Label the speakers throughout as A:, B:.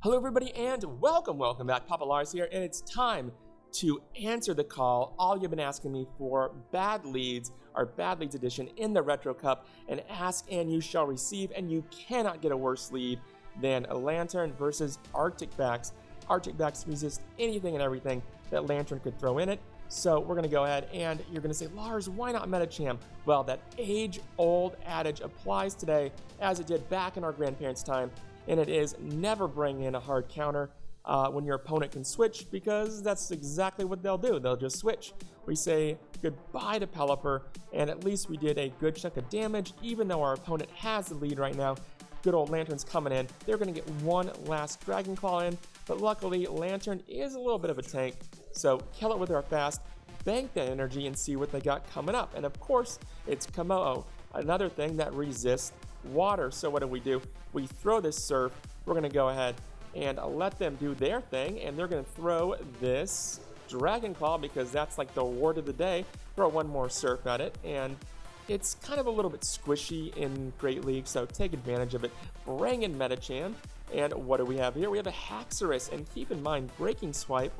A: Hello everybody and welcome back. Papa Lars here, and it's time to answer the call all you've been asking me for Bad Leads, our Bad Leads edition in the Retro Cup, and ask and you shall receive, and you cannot get a worse lead than a Lantern versus Arctic Backs. Arctic Backs resist anything and everything that Lantern could throw in it, so we're going to go ahead and you're going to say, Lars, why not Metacham? Well, that age-old adage applies today as it did back in our grandparents' time, and it is never bring in a hard counter when your opponent can switch, because that's exactly what they'll do. They'll just switch. We say goodbye to Pelipper, and at least we did a good chunk of damage, even though our opponent has the lead right now. Good old Lantern's coming in. They're going to get one last Dragon Claw in, but luckily Lantern is a little bit of a tank, so kill it with our fast, bank that energy, and see what they got coming up. And of course, it's Kamo, another thing that resists water. So what do? We throw this Surf. We're going to go ahead and let them do their thing, and they're going to throw this Dragon Claw because that's like the award of the day. Throw one more Surf at it, and it's kind of a little bit squishy in Great League, so take advantage of it. Bring in Metacham, and what do we have here? We have a Haxorus, and keep in mind, Breaking Swipe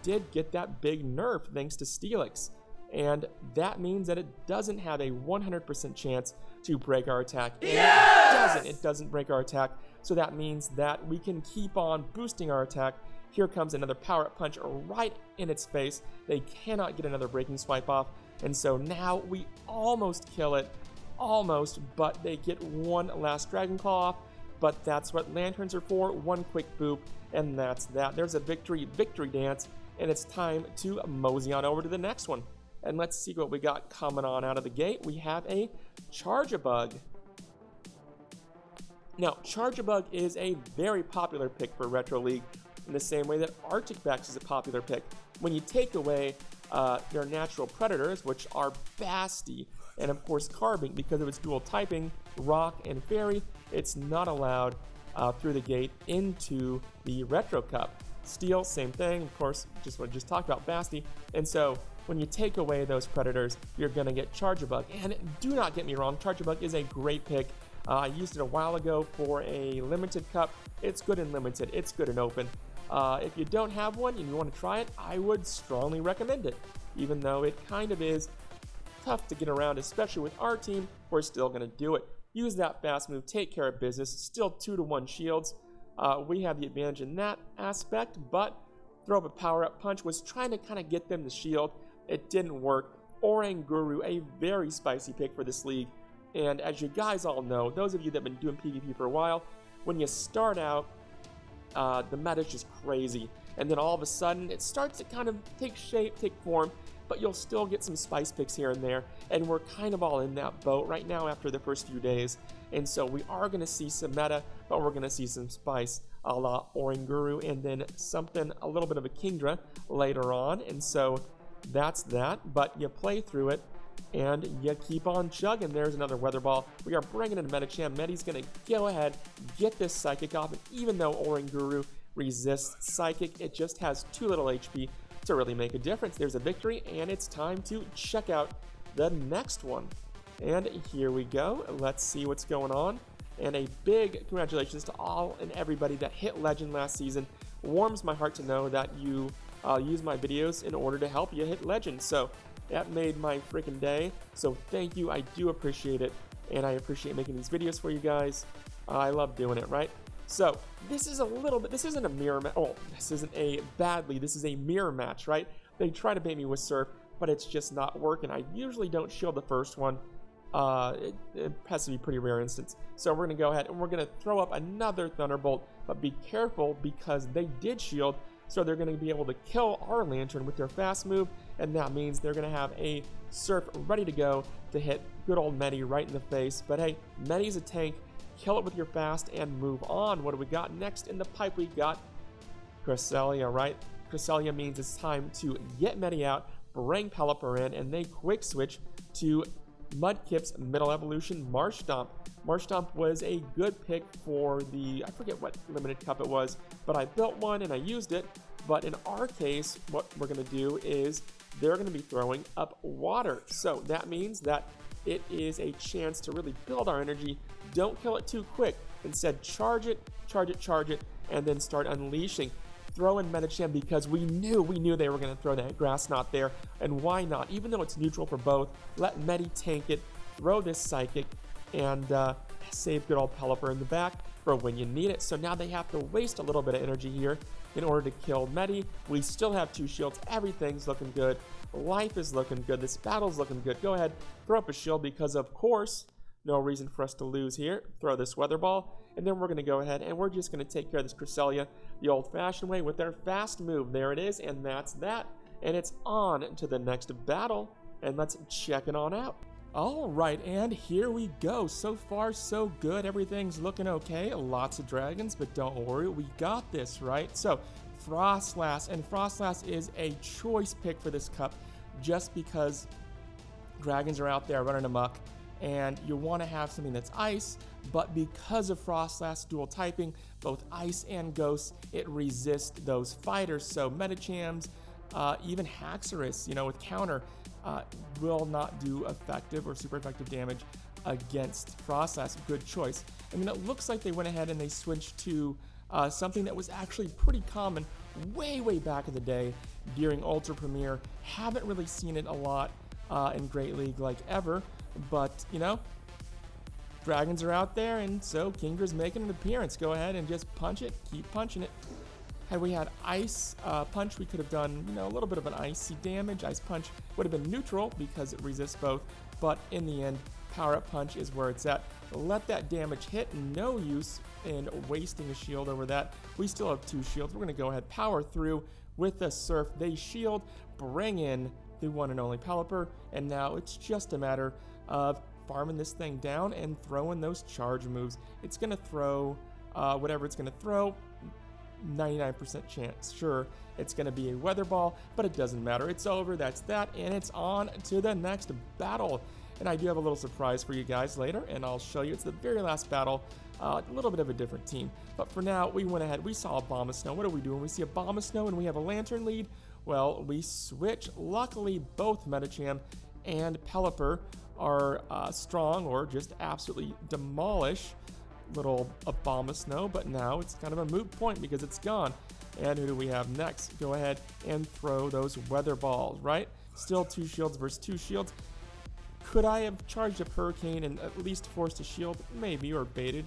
A: did get that big nerf thanks to Steelix, and that means that it doesn't have a 100% chance to break our attack. And it doesn't break our attack, so that means that we can keep on boosting our attack. Here comes another power-up punch right in its face. They cannot get another Breaking Swipe off, and so now we almost kill it, but they get one last Dragon Claw off. But that's what Lanterns are for, one quick boop, and that's that. There's a victory dance, and it's time to mosey on over to the next one. And let's see what we got coming on out of the gate. We have a Charjabug. Now, Charjabug is a very popular pick for Retro League, in the same way that Arctic Backs is a popular pick. When you take away their natural predators, which are Basti, and of course Carbink, because of its dual typing, Rock and Fairy, it's not allowed through the gate into the Retro Cup. Steel, same thing, of course, just what I just talked about, Basti. And so when you take away those predators, you're going to get Charjabug. And do not get me wrong, Charjabug is a great pick. I used it a while ago for a limited cup. It's good in limited, it's good in open. If you don't have one and you want to try it, I would strongly recommend it. Even though it kind of is tough to get around, especially with our team, we're still going to do it. Use that fast move, take care of business. Still 2-to-1 shields. We have the advantage in that aspect, but throw up a power-up punch. Was trying to kind of get them to shield. It didn't work. Oranguru, a very spicy pick for this league. And as you guys all know, those of you that have been doing PvP for a while, when you start out, the meta is just crazy. And then all of a sudden, it starts to kind of take shape, take form, but you'll still get some spice picks here and there. And we're kind of all in that boat right now after the first few days. And so we are going to see some meta, but we're going to see some spice a la Oranguru, and then something, a little bit of a Kingdra later on. And so that's that, but you play through it and you keep on chugging. There's another Weather Ball. We are bringing in Metacham. Medi's going to go ahead, get this Psychic off, and even though Oranguru resists Psychic, it just has too little HP to really make a difference. There's a victory, and it's time to check out the next one. And here we go. Let's see what's going on. And a big congratulations to all and everybody that hit Legend last season. Warms my heart to know that you use my videos in order to help you hit Legend. So that made my freaking day. So thank you. I do appreciate it, and I appreciate making these videos for you guys. I love doing it, right? So this is a little bit, this isn't a mirror match. Oh, this isn't a badly, this is a mirror match, right? They try to bait me with Surf, but it's just not working. I usually don't shield the first one. It has to be a pretty rare instance. So we're going to go ahead and we're going to throw up another Thunderbolt, but be careful because they did shield, so they're going to be able to kill our Lantern with their fast move, and that means they're going to have a Surf ready to go to hit good old Medi right in the face. But hey, Medi's a tank. Kill it with your fast and move on. What do we got next in the pipe? We got Cresselia, right? Cresselia means it's time to get Medi out, bring Pelipper in, and they quick switch to Mudkip's middle evolution, Marshtomp. Marshtomp was a good pick for the, I forget what limited cup it was, but I built one and I used it. But in our case, what we're going to do is they're going to be throwing up water. So that means that it is a chance to really build our energy. Don't kill it too quick. Instead, charge it, and then start unleashing. Throw in Medicham because we knew they were going to throw that Grass Knot there, and why not? Even though it's neutral for both, let Medi tank it, throw this Psychic, and save good old Pelipper in the back for when you need it. So now they have to waste a little bit of energy here in order to kill Medi. We still have 2 shields. Everything's looking good. Life is looking good. This battle's looking good. Go ahead, throw up a shield because, of course, no reason for us to lose here. Throw this Weather Ball, and then we're going to go ahead and we're just going to take care of this Cresselia the old-fashioned way with our fast move. There it is, and that's that. And it's on to the next battle, and let's check it on out. All right, and here we go. So far, so good. Everything's looking okay. Lots of dragons, but don't worry, we got this, right? So, Frostlass, and Frostlass is a choice pick for this cup just because dragons are out there running amok, and you want to have something that's ice, but because of Frostlass dual typing, both ice and ghosts, it resists those fighters. So Medichams, even Haxorus, with counter, will not do effective or super effective damage against Frostlass. Good choice. I mean, it looks like they went ahead and they switched to something that was actually pretty common way back in the day during Ultra Premier. Haven't really seen it a lot in Great League like ever, but dragons are out there, and so Kingra's making an appearance. Go ahead and just punch it, keep punching it. Had we had Ice Punch, we could have done, a little bit of an icy damage. Ice Punch would have been neutral because it resists both, but in the end, Power Up Punch is where it's at. Let that damage hit. No use in wasting a shield over that. We still have 2 shields. We're going to go ahead, power through with the Surf. They shield, bring in the one and only Pelipper, and now it's just a matter of farming this thing down and throwing those charge moves. It's going to throw whatever it's going to throw. 99% chance. Sure, it's going to be a Weather Ball, but it doesn't matter. It's over. That's that, and it's on to the next battle. And I do have a little surprise for you guys later, and I'll show you. It's the very last battle, a little bit of a different team. But for now, we went ahead. We saw a Bomb of Snow. What are we doing? We see a Bomb of Snow, and we have a Lantern lead. Well, we switch. Luckily, both Medicham and Pelipper are strong, or just absolutely demolish little Bomb of Snow, but now it's kind of a moot point because it's gone. And who do we have next? Go ahead and throw those Weather Balls, right? Still 2 shields versus 2 shields. Could I have charged up Hurricane and at least forced a shield? Maybe, or baited.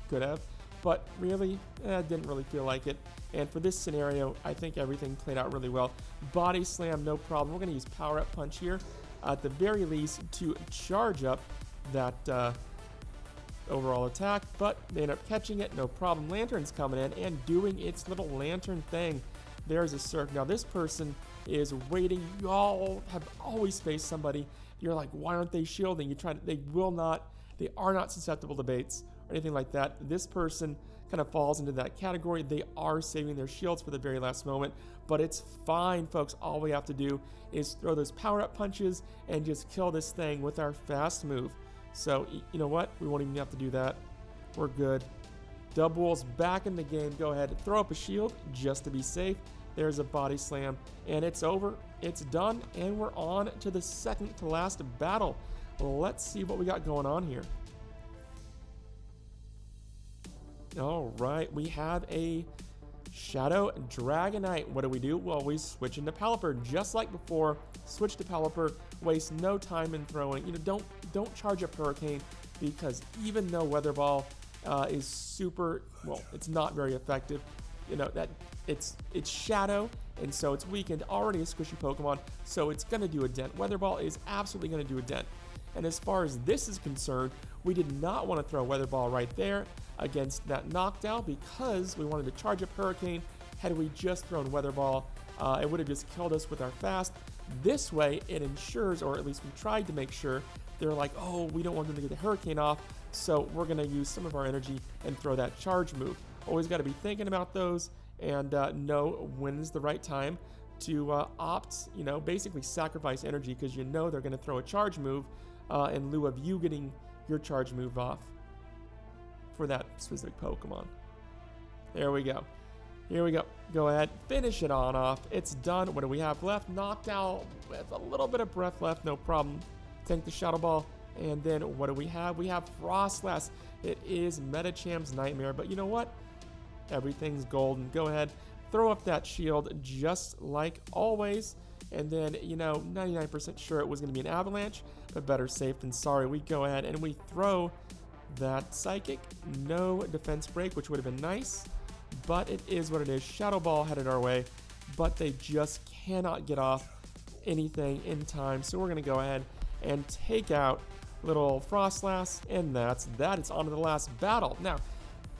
A: Could have. But really, didn't really feel like it. And for this scenario, I think everything played out really well. Body Slam, no problem. We're going to use Power Up Punch here, at the very least, to charge up that overall attack, but they end up catching it, no problem. Lantern's coming in and doing its little lantern thing. There's a Surf. Now this person is waiting. Y'all have always faced somebody, you're like, why aren't they shielding? They are not susceptible to baits or anything like that. This person kind of falls into that category. They are saving their shields for the very last moment, but it's fine, folks. All we have to do is throw those Power-Up Punches and just kill this thing with our fast move. So, you know what? We won't even have to do that. We're good. Dubwool's back in the game. Go ahead and throw up a shield just to be safe. There's a Body Slam, and it's over. It's done, and we're on to the second to last battle. Let's see what we got going on here. All right, we have a Shadow Dragonite. What do? Well, we switch into Pelipper just like before. Switch to Pelipper. Waste no time in throwing. Don't charge up Hurricane, because even though Weather Ball is super, well, it's not very effective. That it's Shadow, and so it's weakened. Already a squishy Pokemon, so it's going to do a dent. Weather Ball is absolutely going to do a dent. And as far as this is concerned, we did not want to throw Weather Ball right there against that knockdown because we wanted to charge up Hurricane. Had we just thrown Weather Ball, it would have just killed us with our fast. This way, it ensures, or at least we tried to make sure, they're like, oh, we don't want them to get the Hurricane off, so we're going to use some of our energy and throw that charge move. Always got to be thinking about those and know when is the right time to opt, basically sacrifice energy, because they're going to throw a charge move in lieu of you getting your charge move off for that specific Pokemon. There we go. Here we go. Go ahead, finish it on off. It's done. What do we have left? Knocked out with a little bit of breath left, no problem. Take the Shadow Ball, and then what do we have? We have Frostlass. It is Medicham's Nightmare, but you know what? Everything's golden. Go ahead, throw up that shield just like always. And then, 99% sure it was going to be an avalanche, but better safe than sorry. We go ahead and we throw that psychic. No defense break, which would have been nice, but it is what it is. Shadow Ball headed our way, but they just cannot get off anything in time. So we're going to go ahead and take out little Frostlass, and that. It's on to the last battle. Now,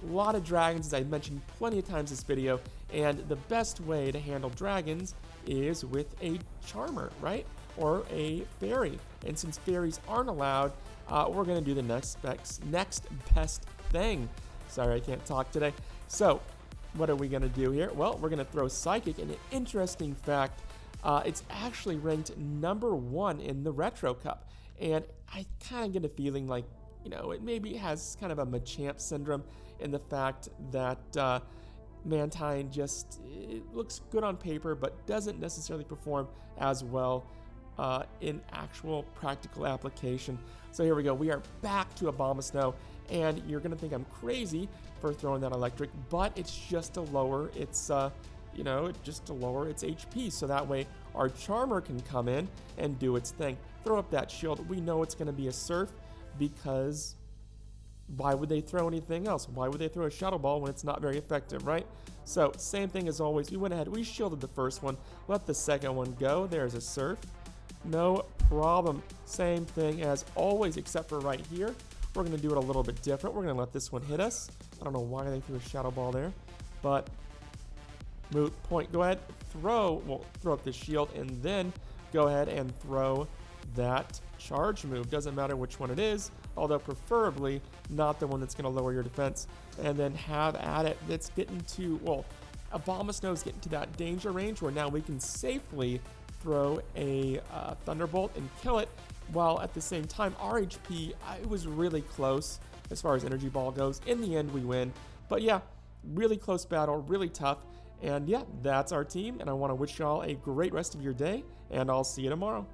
A: a lot of dragons, as I mentioned plenty of times in this video, and the best way to handle dragons is with a charmer, right? Or a fairy. And since fairies aren't allowed, we're going to do the next best thing. Sorry, I can't talk today. So, what are we going to do here? Well, we're going to throw Psychic, and an interesting fact, it's actually ranked #1 in the Retro Cup. And I kind of get a feeling like, it maybe has kind of a Machamp syndrome in the fact that Mantine it looks good on paper, but doesn't necessarily perform as well in actual practical application. So here we go. We are back to Abomasnow, and you're going to think I'm crazy for throwing that electric, but it's just to lower its, just to lower its HP, so that way our Charmer can come in and do its thing. Throw up that shield. We know it's going to be a Surf, because why would they throw anything else? Why would they throw a Shadow Ball when it's not very effective, right? So, same thing as always. We went ahead, we shielded the first one, let the second one go. There's a Surf. No problem. Same thing as always, except for right here. We're going to do it a little bit different. We're going to let this one hit us. I don't know why they threw a Shadow Ball there, but moot point. Go ahead, throw up the shield, and then go ahead and throw that charge move. Doesn't matter which one it is, although preferably not the one that's going to lower your defense. And then have at it. It's getting to, Abomasnow is getting to that danger range where now we can safely throw a Thunderbolt and kill it, while at the same time our HP, it was really close as far as Energy Ball goes. In the end, we win. But yeah, really close battle, really tough. And yeah, that's our team, and I want to wish y'all a great rest of your day, and I'll see you tomorrow.